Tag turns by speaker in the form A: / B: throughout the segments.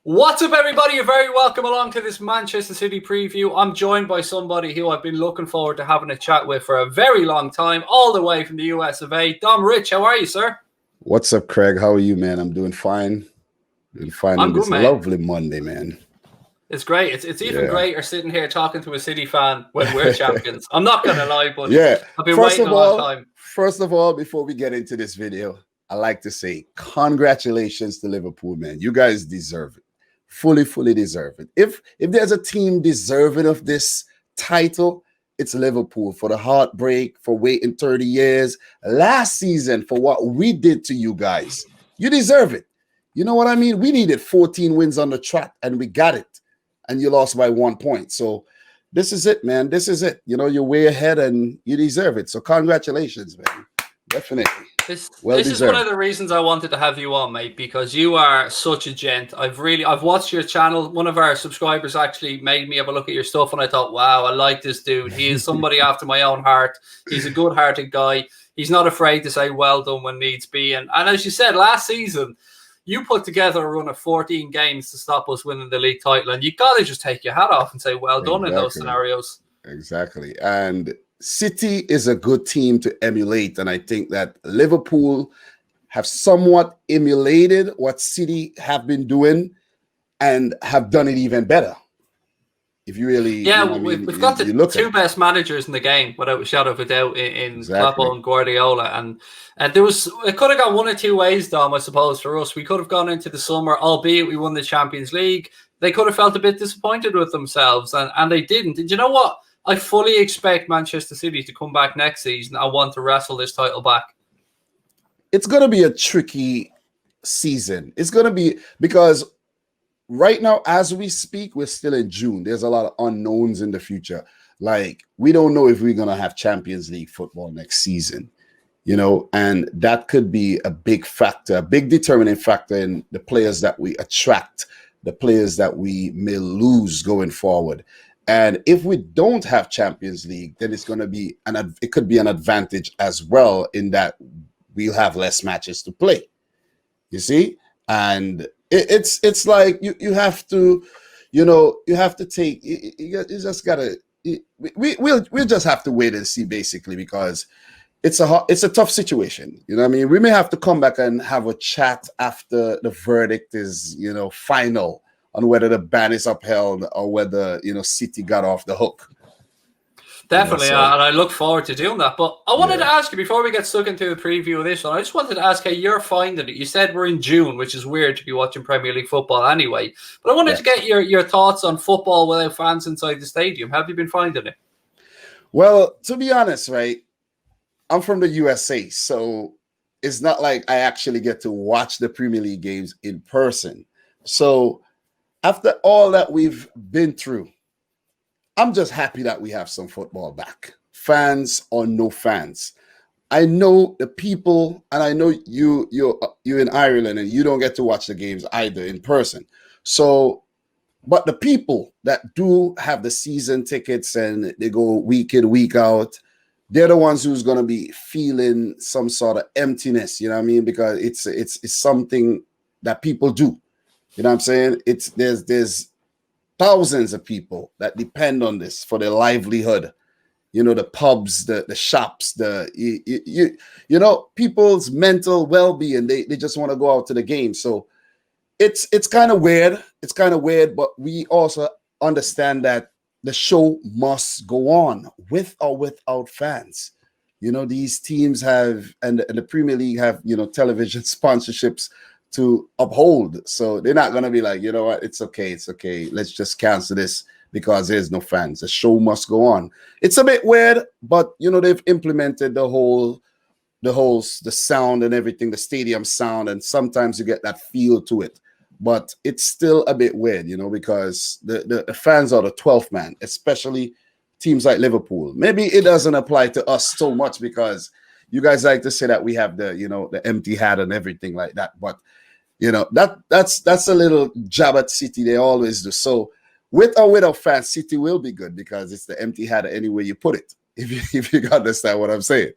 A: What's up, everybody? You're very welcome along to this Manchester City preview. I'm joined by somebody who I've been looking forward to having a chat with for a very long time, all the way from the US of A. Dom Rich, how are you, sir?
B: What's up, Craig? How are you, man? I'm doing fine.
A: I'm good,
B: this
A: man.
B: Lovely Monday, man.
A: It's great. It's even greater sitting here talking to a City fan when we're champions. I'm not going to lie, but I've been waiting a long time.
B: First of all, before we get into this video, I like to say congratulations to Liverpool, man. You guys deserve it. Fully deserve it. If there's a team deserving of this title, it's Liverpool, for the heartbreak, for waiting 30 years. Last season, for what we did to you guys. You deserve it. You know what I mean? We needed 14 wins on the trot, and we got it. And you lost by 1 point. So this is it, man. This is it. You know, you're way ahead, and you deserve it. So congratulations, man. Definitely.
A: This is one of the reasons I wanted to have you on, mate, because you are such a gent. I've watched your channel. One of our subscribers actually made me have a look at your stuff, and I thought, wow, I like this dude. He is somebody after my own heart. He's a good-hearted guy. He's not afraid to say well done when needs be. And as you said, last season, you put together a run of 14 games to stop us winning the league title, and you got to just take your hat off and say well done in those scenarios.
B: Exactly. And City is a good team to emulate, and I think that Liverpool have somewhat emulated what City have been doing and have done it even better. If you really,
A: we've got the two best managers in the game, without a shadow of a doubt, in Klopp and Guardiola, and it could have gone one or two ways, Dom. I suppose for us, we could have gone into the summer, albeit we won the Champions League. They could have felt a bit disappointed with themselves, and they didn't. And you know what? I fully expect Manchester City to come back next season. I want to wrestle this title back.
B: It's going to be a tricky season. It's going to be, because right now, as we speak, we're still in June. There's a lot of unknowns in the future. Like, we don't know if we're going to have Champions League football next season, you know, and that could be a big factor, a big determining factor in the players that we attract, the players that we may lose going forward. And if we don't have Champions League, then it's going to be it could be an advantage as well, in that we'll have less matches to play. You see? And it's like you have to, you have to take, you just gotta, we'll just have to wait and see, basically, because it's a tough situation. You know what I mean? We may have to come back and have a chat after the verdict is, final, on whether the ban is upheld or whether, City got off the hook.
A: Definitely, and I look forward to doing that. But I wanted to ask you, before we get stuck into the preview of this one, I just wanted to ask how you're finding it. You said we're in June, which is weird to be watching Premier League football anyway. But I wanted to get your thoughts on football without fans inside the stadium. How have you been finding it?
B: Well, to be honest, right, I'm from the USA, so it's not like I actually get to watch the Premier League games in person. So after all that we've been through, I'm just happy that we have some football back, fans or no fans. I know the people, and I know you're in Ireland and you don't get to watch the games either in person. So, but the people that do have the season tickets and they go week in, week out, they're the ones who's going to be feeling some sort of emptiness, you know what I mean? Because it's something that people do. You know what I'm saying? There's thousands of people that depend on this for their livelihood. The pubs, the shops, people's mental well-being. They just want to go out to the game. So it's kind of weird. It's kind of weird, but we also understand that the show must go on with or without fans. These teams have, and the Premier League have, television sponsorships to uphold. So they're not going to be like, you know what, it's okay. Let's just cancel this because there's no fans. The show must go on. It's a bit weird, but, they've implemented the sound and everything, the stadium sound, and sometimes you get that feel to it. But it's still a bit weird, because the fans are the 12th man, especially teams like Liverpool. Maybe it doesn't apply to us so much because you guys like to say that we have the empty hat and everything like that. But that's a little jab at City. They always do. So with or without fans, City will be good because it's the empty hat any way you put it. If you understand what I'm saying.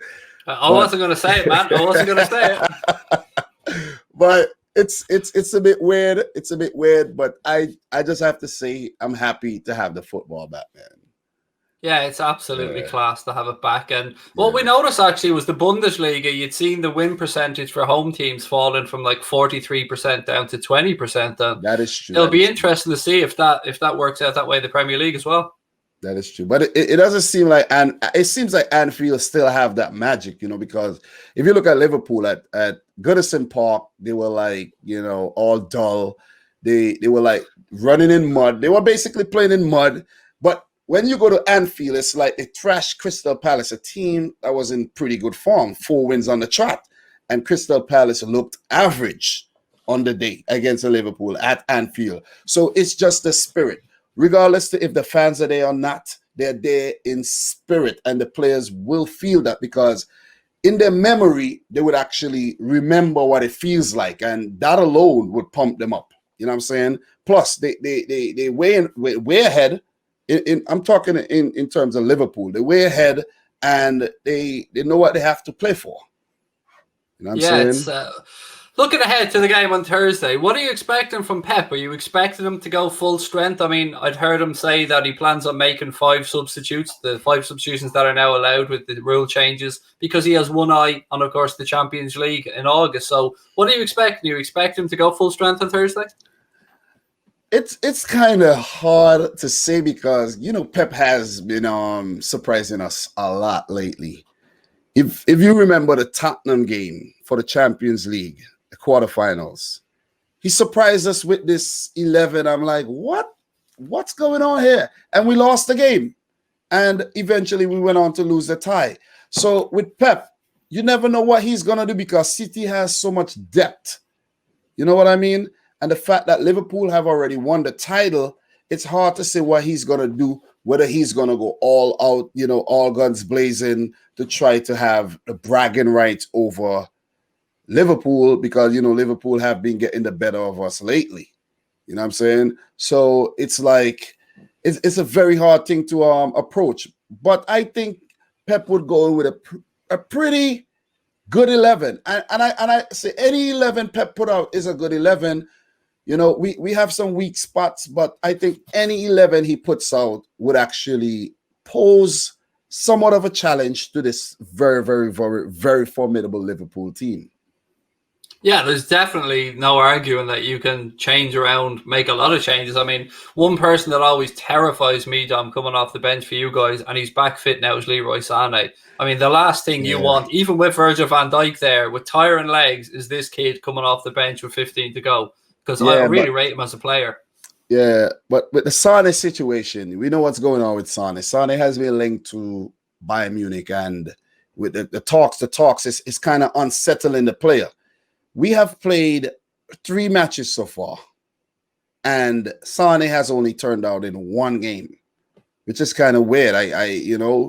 A: I wasn't going to say it, man. I wasn't going to say it.
B: But it's a bit weird. It's a bit weird, but I just have to say I'm happy to have the football back, man.
A: Yeah, it's absolutely class to have it back. And what we noticed actually was the Bundesliga, you'd seen the win percentage for home teams falling from like 43% down to 20%. And
B: that is true.
A: It'll be interesting to see if that works out that way in the Premier League as well.
B: That is true. But it doesn't seem like, and it seems like Anfield still have that magic, because if you look at Liverpool at Goodison Park, they were like, all dull. They were like running in mud. They were basically playing in mud. But when you go to Anfield, it's like they trashed Crystal Palace, a team that was in pretty good form, 4 wins on the trot. And Crystal Palace looked average on the day against Liverpool at Anfield. So it's just the spirit. Regardless if the fans are there or not, they're there in spirit. And the players will feel that because in their memory, they would actually remember what it feels like. And that alone would pump them up. You know what I'm saying? Plus, they way ahead. I'm talking in terms of Liverpool. They're way ahead, and they know what they have to play for. You know what I'm saying?
A: Looking ahead to the game on Thursday, what are you expecting from Pep? Are you expecting him to go full strength? I mean, I'd heard him say that he plans on making 5 substitutes, the 5 substitutions that are now allowed with the rule changes, because he has one eye on, of course, the Champions League in August. So what are you expecting? Do you expect him to go full strength on Thursday?
B: It's kind of hard to say because, Pep has been surprising us a lot lately. If you remember the Tottenham game for the Champions League, the quarterfinals, he surprised us with this 11. I'm like, what's going on here? And we lost the game. And eventually we went on to lose the tie. So with Pep, you never know what he's going to do because City has so much depth. You know what I mean? And the fact that Liverpool have already won the title, it's hard to say what he's going to do, whether he's going to go all out, all guns blazing to try to have the bragging rights over Liverpool because, Liverpool have been getting the better of us lately. You know what I'm saying? So it's like, it's a very hard thing to approach. But I think Pep would go with a pretty good 11. And I say any 11 Pep put out is a good 11. We have some weak spots, but I think any 11 he puts out would actually pose somewhat of a challenge to this very, very, very, very formidable Liverpool team.
A: Yeah, there's definitely no arguing that you can change around, make a lot of changes. I mean, one person that always terrifies me, Dom, coming off the bench for you guys, and he's back fit now, is Leroy Sané. I mean, the last thing you want, even with Virgil van Dijk there, with tiring legs, is this kid coming off the bench with 15 to go. Because I really rate him as a player.
B: Yeah, but with the Sané situation, we know what's going on with Sané. Sané has been linked to Bayern Munich, and with the talks, it's kind of unsettling the player. We have played 3 matches so far, and Sané has only turned out in 1 game, which is kind of weird.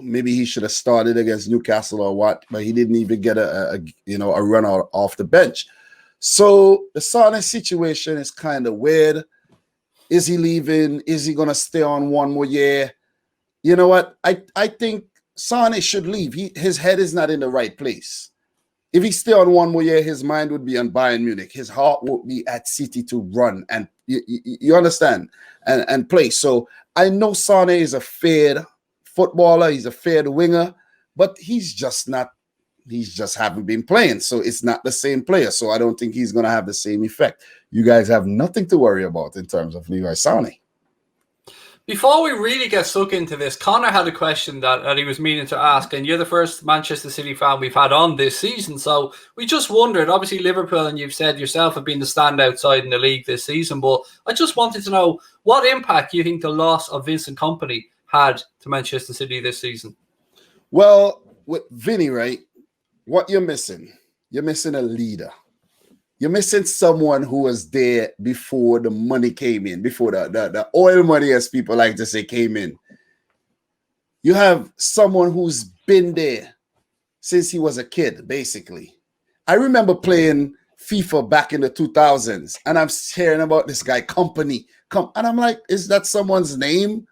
B: Maybe he should have started against Newcastle or what, but he didn't even get a run out off the bench. So the Sané situation is kind of weird. Is he leaving? Is he going to stay on 1 more year? You know what? I think Sané should leave. His head is not in the right place. If he stay on 1 more year, his mind would be on Bayern Munich. His heart would be at City to run and you understand and play. So I know Sané is a feared footballer. He's a feared winger, but he's just haven't been playing. So it's not the same player. So I don't think he's going to have the same effect. You guys have nothing to worry about in terms of Leroy Sané.
A: Before we really get stuck into this, Connor had a question that he was meaning to ask, and you're the first Manchester City fan we've had on this season. So we just wondered, obviously Liverpool, and you've said yourself, have been the standout side in the league this season, but I just wanted to know what impact you think the loss of Vincent Kompany had to Manchester City this season.
B: Well, with Vinny, right, what you're missing a leader. You're missing someone who was there before the money came in, before the oil money, as people like to say, came in. You have someone who's been there since he was a kid, basically. I remember playing FIFA back in the 2000s, and I'm hearing about this guy, Kompany. And I'm like, is that someone's name?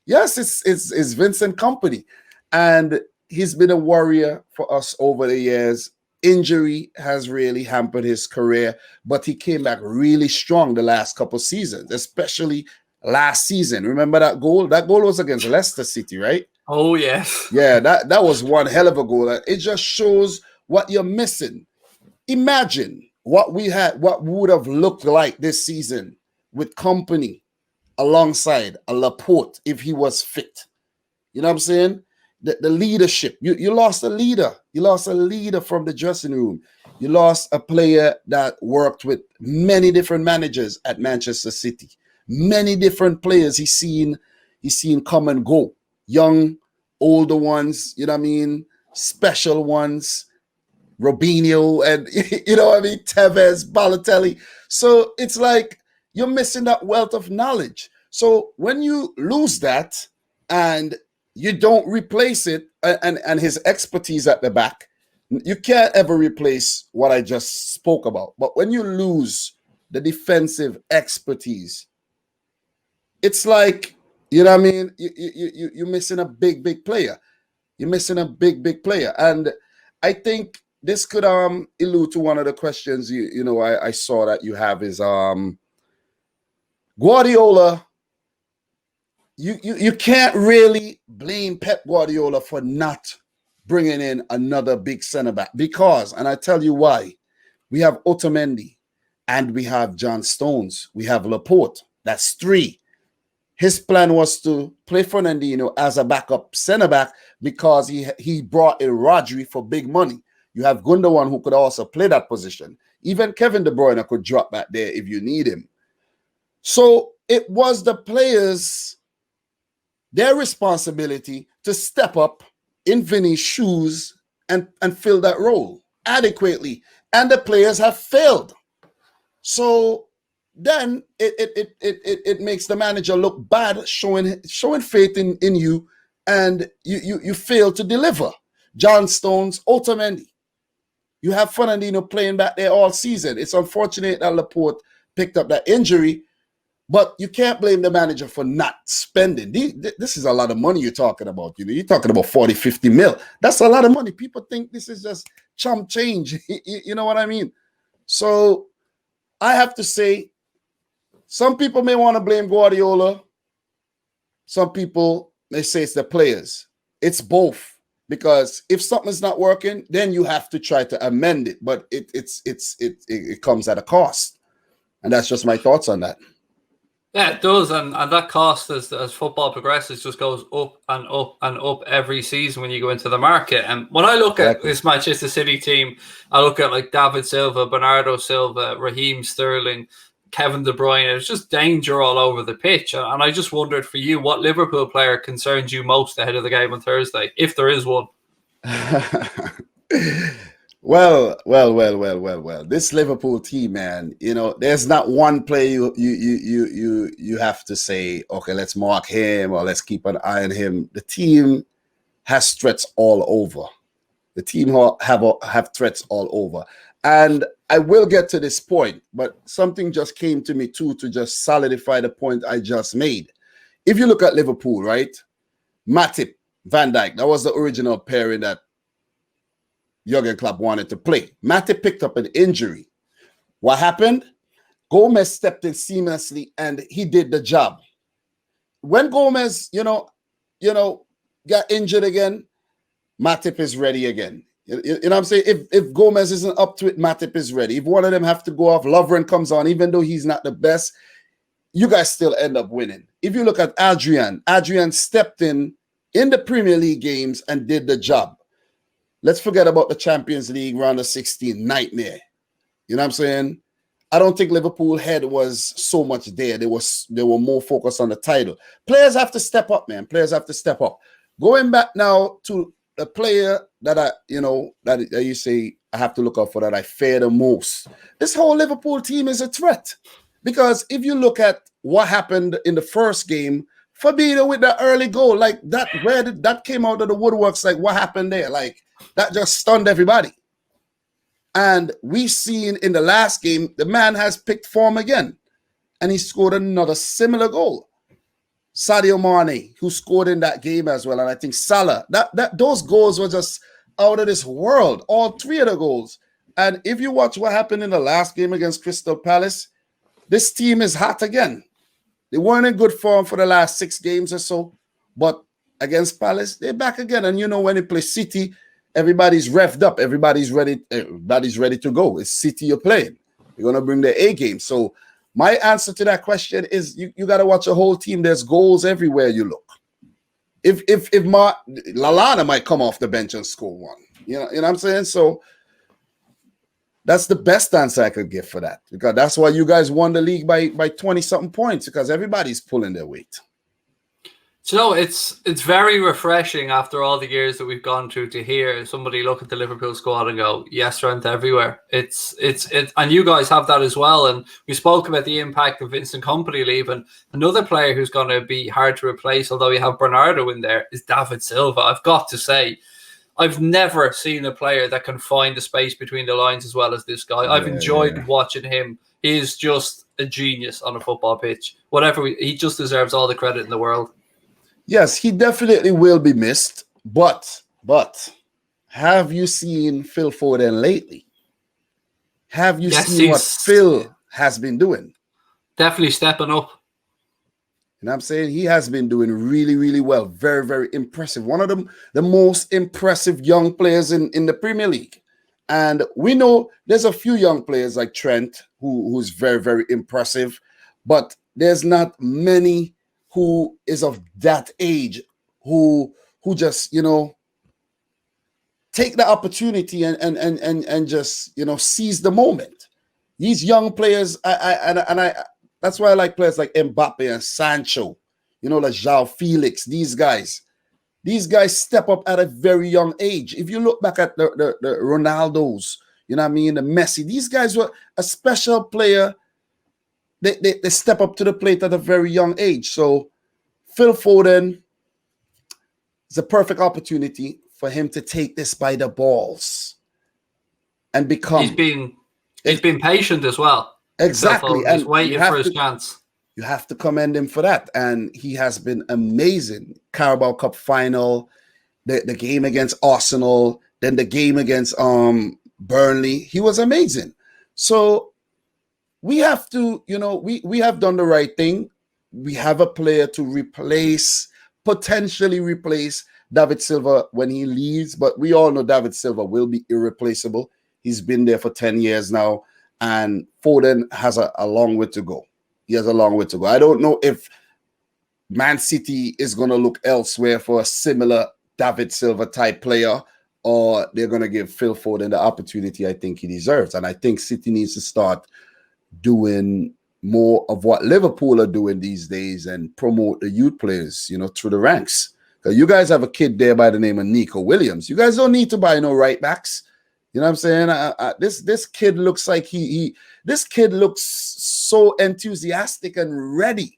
B: Yes, it's Vincent Kompany. And he's been a warrior for us over the years. injury has really hampered his career, but he came back really strong the last couple seasons, especially last season. Remember that goal? That goal was against Leicester City, right?
A: Oh, yes.
B: Yeah, that was one hell of a goal. It just shows what you're missing. Imagine what would have looked like this season with Kompany alongside a Laporte if he was fit. You know what I'm saying? The leadership. You lost a leader. You lost a leader from the dressing room. You lost a player that worked with many different managers at Manchester City. Many different players he's seen come and go. Young, older ones, you know what I mean? Special ones. Robinho and, you know what I mean? Tevez, Balotelli. So it's like you're missing that wealth of knowledge. So when you lose that and you don't replace it and his expertise at the back, you can't ever replace what I just spoke about. But when you lose the defensive expertise, it's like, you know what I mean? You're missing a big player. You're missing a big player. And I think this could allude to one of the questions I saw that you have is Guardiola. You can't really blame Pep Guardiola for not bringing in another big center back because, and I tell you why, we have Otamendi and we have John Stones, we have Laporte. That's 3. His plan was to play Fernandinho as a backup center back because he brought in Rodri for big money. You have Gundogan who could also play that position. Even Kevin De Bruyne could drop back there if you need him. So it was the players, their responsibility to step up in Vinny's shoes and fill that role adequately. And the players have failed. So then it makes the manager look bad, showing faith in you, and you fail to deliver. John Stones, Otamendi. You have Fernandinho playing back there all season. It's unfortunate that Laporte picked up that injury, but you can't blame the manager for not spending. This is a lot of money you're talking about. You're talking about 40, 50 mil. That's a lot of money. People think this is just chump change. You know what I mean? So I have to say, some people may want to blame Guardiola. Some people may say it's the players. It's both. Because if something's not working, then you have to try to amend it. But it comes at a cost. And that's just my thoughts on that.
A: Yeah, it does. And that cost as football progresses just goes up and up and up every season when you go into the market. And when I look at this Manchester City team, I look at like David Silva, Bernardo Silva, Raheem Sterling, Kevin De Bruyne. It's just danger all over the pitch. And I just wondered for you, what Liverpool player concerns you most ahead of the game on Thursday, if there is one?
B: Well. This Liverpool team, man, there's not one player you have to say, okay, let's mark him or let's keep an eye on him. The team has threats all over. The team have threats all over. And I will get to this point, but something just came to me too to just solidify the point I just made. If you look at Liverpool, right? Matip, Van Dijk, that was the original pairing that Jurgen Klopp wanted to play. Matip picked up an injury. What happened? Gomez stepped in seamlessly and he did the job. When Gomez, got injured again, Matip is ready again. You know what I'm saying? If Gomez isn't up to it, Matip is ready. If one of them have to go off, Lovren comes on, even though he's not the best, you guys still end up winning. If you look at Adrian stepped in the Premier League games and did the job. Let's forget about the Champions League round of 16 nightmare. You know what I'm saying? I don't think Liverpool head was so much there. They were more focused on the title. Players have to step up, man. Players have to step up. Going back now to the player that you say I have to look out for, that I fear the most. This whole Liverpool team is a threat. Because if you look at what happened in the first game, Firmino with the early goal, like that, where did that came out of the woodworks? Like, what happened there? Like, that just stunned everybody. And we've seen in the last game, the man has picked form again. And he scored another similar goal. Sadio Mane, who scored in that game as well. And I think Salah, those goals were just out of this world. All three of the goals. And if you watch what happened in the last game against Crystal Palace, this team is hot again. They weren't in good form for the last 6 games or so, but against Palace, they're back again. And you know, when they play City, everybody's revved up. Everybody's ready to go. It's City you're playing. You're going to bring the A game. So my answer to that question is you got to watch a whole team. There's goals everywhere you look. If Lallana might come off the bench and score one. You know what I'm saying? So that's the best answer I could give for that, because that's why you guys won the league by 20-something points, because everybody's pulling their weight.
A: So it's very refreshing after all the years that we've gone through to hear somebody look at the Liverpool squad and go, yes, strength everywhere. It's and you guys have that as well. And we spoke about the impact of Vincent Kompany leaving. Another player who's going to be hard to replace, although you have Bernardo in there, is David Silva. I've got to say, I've never seen a player that can find the space between the lines as well as this guy. I've enjoyed watching him. He is just a genius on a football pitch. He just deserves all the credit in the world.
B: Yes, he definitely will be missed. But have you seen Phil Foden lately? Have you seen what Phil has been doing?
A: Definitely stepping up.
B: You know what I'm saying? He has been doing really, really well. Very, very impressive. One of the most impressive young players in the Premier League. And we know there's a few young players like Trent who's very, very impressive. But there's not many who is of that age who just, you know, take the opportunity and just, you know, seize the moment. These young players, that's why I like players like Mbappe and Sancho, you know, like João Felix. These guys step up at a very young age. If you look back at the Ronaldos, you know what I mean, the Messi, these guys were a special player. They step up to the plate at a very young age. So Phil Foden is a perfect opportunity for him to take this by the balls and become. He's been patient as well. Exactly.
A: And he's waiting for his chance.
B: You have to commend him for that. And he has been amazing. Carabao Cup final, the game against Arsenal, then the game against Burnley. He was amazing. So we have to, you know, we have done the right thing. We have a player to potentially replace David Silva when he leaves. But we all know David Silva will be irreplaceable. He's been there for 10 years now. And Foden has a long way to go. He has a long way to go. I don't know if Man City is going to look elsewhere for a similar David Silva type player, or they're going to give Phil Foden the opportunity I think he deserves. And I think City needs to start doing more of what Liverpool are doing these days and promote the youth players, you know, through the ranks. Because you guys have a kid there by the name of Nico Williams. You guys don't need to buy no right backs. You know what I'm saying? This kid looks like this kid looks so enthusiastic and ready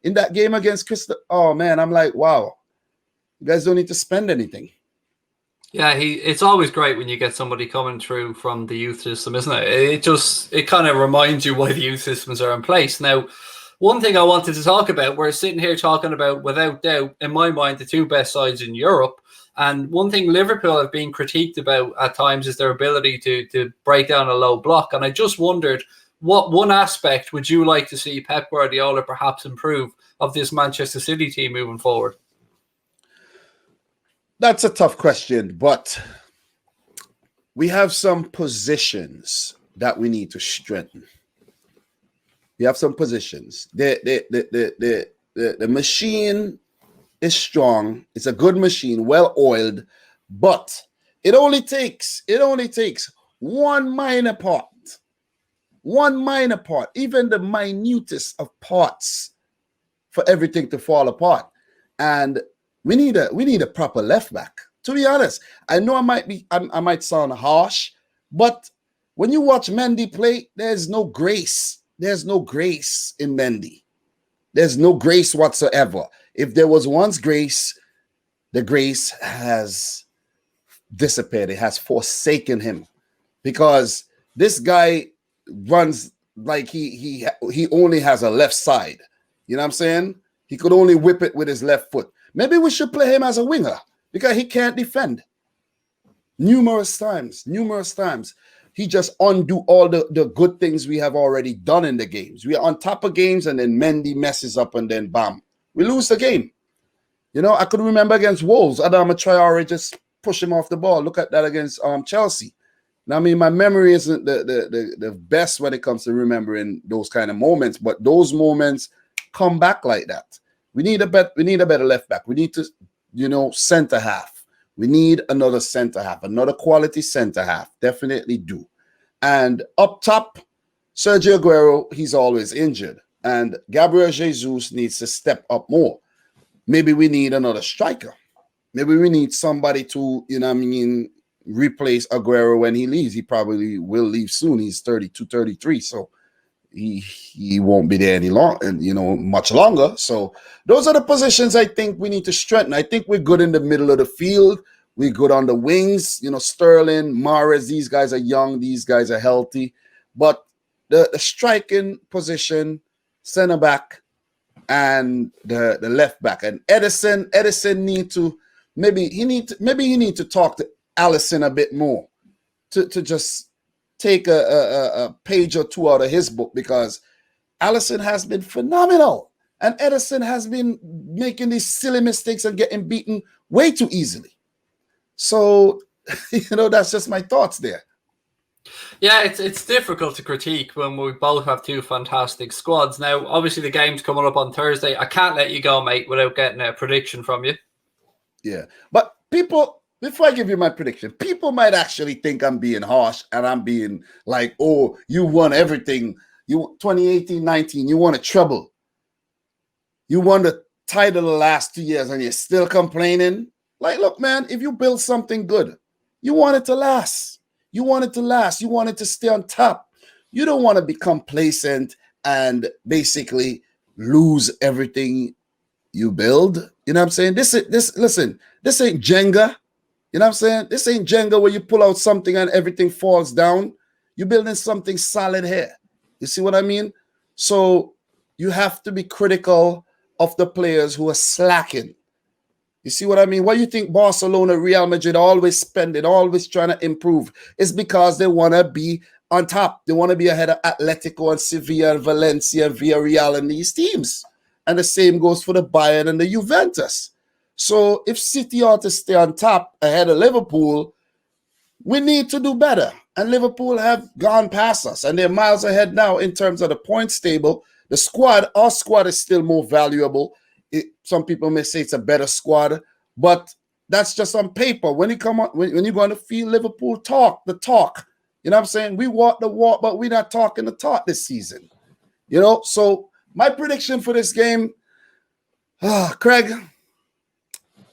B: in that game against Crystal. Oh man, I'm like, wow. You guys don't need to spend anything.
A: Yeah, it's always great when you get somebody coming through from the youth system, isn't it? It kind of reminds you why the youth systems are in place. Now, one thing I wanted to talk about, we're sitting here talking about, without doubt, in my mind, the two best sides in Europe. And one thing Liverpool have been critiqued about at times is their ability to break down a low block. And I just wondered, what one aspect would you like to see Pep Guardiola perhaps improve of this Manchester City team moving forward?
B: That's a tough question, but we have some positions that we need to strengthen. We have some positions. The machine is strong. It's a good machine, well oiled, but it only takes one minor part, even the minutest of parts, for everything to fall apart. And we need a proper left back. To be honest, I know I might sound harsh, but when you watch Mendy play, there's no grace. There's no grace in Mendy. There's no grace whatsoever. If there was once grace, the grace has dissipated. It has forsaken him, because this guy runs like he only has a left side. You know what I'm saying? He could only whip it with his left foot. Maybe we should play him as a winger because he can't defend. numerous times. He just undo all the good things we have already done in the games. We are on top of games, and then Mendy messes up, and then bam, we lose the game. You know, I could remember against Wolves, Adama Traore just push him off the ball. Look at that against Chelsea. Now, I mean, my memory isn't the best when it comes to remembering those kind of moments, but those moments come back like that. We need a better left back. We need to, center half. We need another center half, another quality center half. Definitely do. And up top, Sergio Aguero, he's always injured. And Gabriel Jesus needs to step up more. Maybe we need another striker. Maybe we need somebody to, replace Aguero when he leaves. He probably will leave soon. He's 32, 33. So he won't be there any long, much longer. So those are the positions I think we need to strengthen. I think we're good in the middle of the field. We're good on the wings. Sterling, Mahrez, these guys are young. These guys are healthy. But the striking position, center back, and the left back, and Edison need to maybe he need to talk to Allison a bit more to just take a page or two out of his book, because Allison has been phenomenal and Edison has been making these silly mistakes and getting beaten way too easily. So that's just my thoughts there.
A: Yeah, it's difficult to critique when we both have two fantastic squads. Now, obviously, the game's coming up on Thursday. I can't let you go, mate, without getting a prediction from you. Yeah,
B: but people, before I give you my prediction, people might actually think I'm being harsh and I'm being like, oh, you won everything. You 2018-19, you won a treble. You won the title the last 2 years and you're still complaining. Like, look, man, if you build something good, you want it to last. You want it to last. You want it to stay on top. You don't want to be complacent and basically lose everything you build. You know what I'm saying? This ain't Jenga. You know what I'm saying? This ain't Jenga where you pull out something and everything falls down. You're building something solid here. You see what I mean? So you have to be critical of the players who are slacking. You see what I mean? Why you think Barcelona, Real Madrid always spending, always trying to improve? It's because they want to be on top. They want to be ahead of Atletico and Sevilla and Valencia and Villarreal and these teams. And the same goes for the Bayern and the Juventus. So if City ought to stay on top ahead of Liverpool, we need to do better. And Liverpool have gone past us. And they're miles ahead now in terms of the points table. The squad, our squad is still more valuable. Some people may say it's a better squad, but that's just on paper. When you come on, when you're going to feel Liverpool talk the talk, you know what I'm saying? We walk the walk, but we're not talking the talk this season. So my prediction for this game, Craig,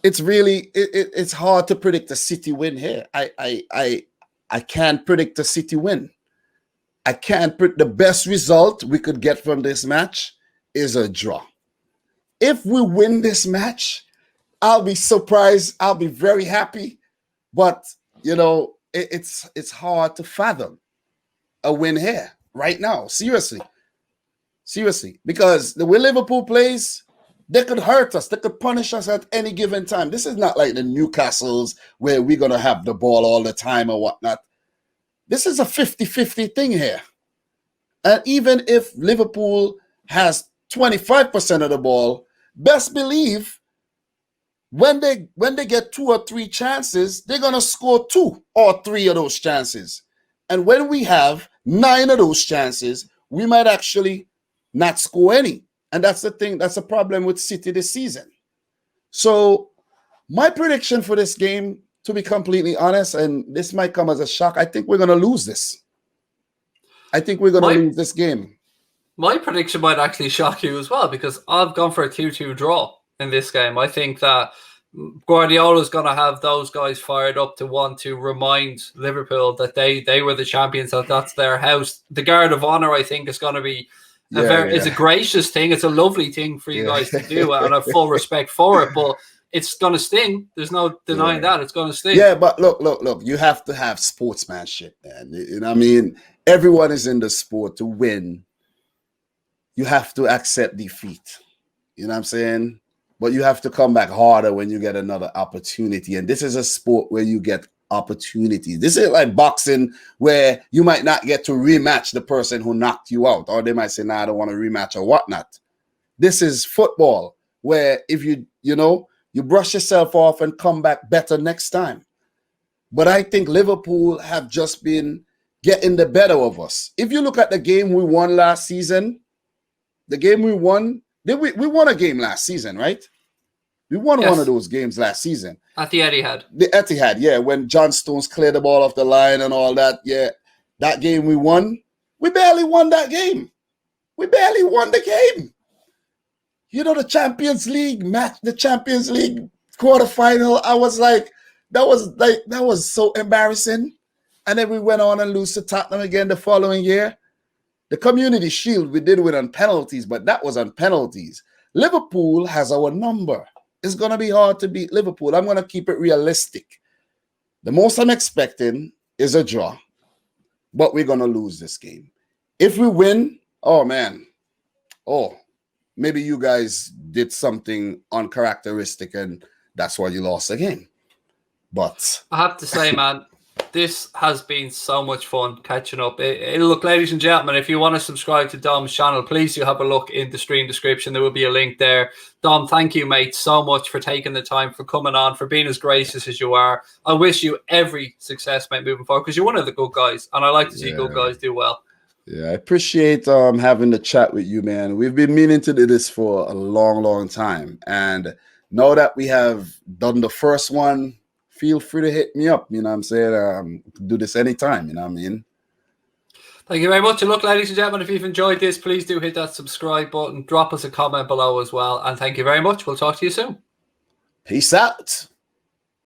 B: it's really it's hard to predict a City win here. I can't predict a City win. I can't predict. The best result we could get from this match is a draw. If we win this match, I'll be surprised. I'll be very happy. But, it's hard to fathom a win here right now. Seriously. Because the way Liverpool plays, they could hurt us. They could punish us at any given time. This is not like the Newcastles where we're going to have the ball all the time or whatnot. This is a 50-50 thing here. And even if Liverpool has 25% of the ball, best believe when they get 2 or 3 chances, they're going to score 2 or 3 of those chances. And when we have 9 of those chances, we might actually not score any. And that's the thing. That's a problem with City this season. So my prediction for this game, to be completely honest, and this might come as a shock, I think we're going to lose this. I think we're going to lose this game.
A: My prediction might actually shock you as well, because I've gone for a 2-2 draw in this game. I think that Guardiola's going to have those guys fired up to want to remind Liverpool that they were the champions, that that's their house. The Guard of Honor, I think, is going to be it's a gracious thing. It's a lovely thing for you guys to do, and I have full respect for it. But it's going to sting. There's no denying that. It's going to sting.
B: Yeah, but look. You have to have sportsmanship, man. You know what I mean? Everyone is in the sport to win. You have to accept defeat. You know what I'm saying? But you have to come back harder when you get another opportunity. And this is a sport where you get opportunities. This is like boxing where you might not get to rematch the person who knocked you out, or they might say, nah, I don't want to rematch or whatnot. This is football where if you brush yourself off and come back better next time. But I think Liverpool have just been getting the better of us. If you look at the game we won last season, we won a game last season, right? We won one of those games last season.
A: At the Etihad.
B: The Etihad, yeah, when John Stones cleared the ball off the line and all that. Yeah, that game we won. We barely won that game. We barely won the game. You know, the Champions League match, the Champions League quarterfinal, I was like, that was so embarrassing. And then we went on and lose to Tottenham again the following year. The Community Shield, we did win on penalties, but that was on penalties. Liverpool has our number. It's going to be hard to beat Liverpool. I'm going to keep it realistic. The most I'm expecting is a draw, but we're going to lose this game. If we win, oh, man. Oh, maybe you guys did something uncharacteristic and that's why you lost the game. But
A: I have to say, man, this has been so much fun catching up. Look, ladies and gentlemen, if you want to subscribe to Dom's channel, please do have a look in the stream description. There will be a link there. Dom, thank you, mate, so much for taking the time, for coming on, for being as gracious as you are. I wish you every success, mate, moving forward, because you're one of the good guys, and I like to see good guys do well.
B: Yeah, I appreciate having the chat with you, man. We've been meaning to do this for a long, long time. And now that we have done the first one, feel free to hit me up. You know what I'm saying? Do this anytime. You know what I mean?
A: Thank you very much. And look, ladies and gentlemen, if you've enjoyed this, please do hit that subscribe button. Drop us a comment below as well. And thank you very much. We'll talk to you soon.
B: Peace out.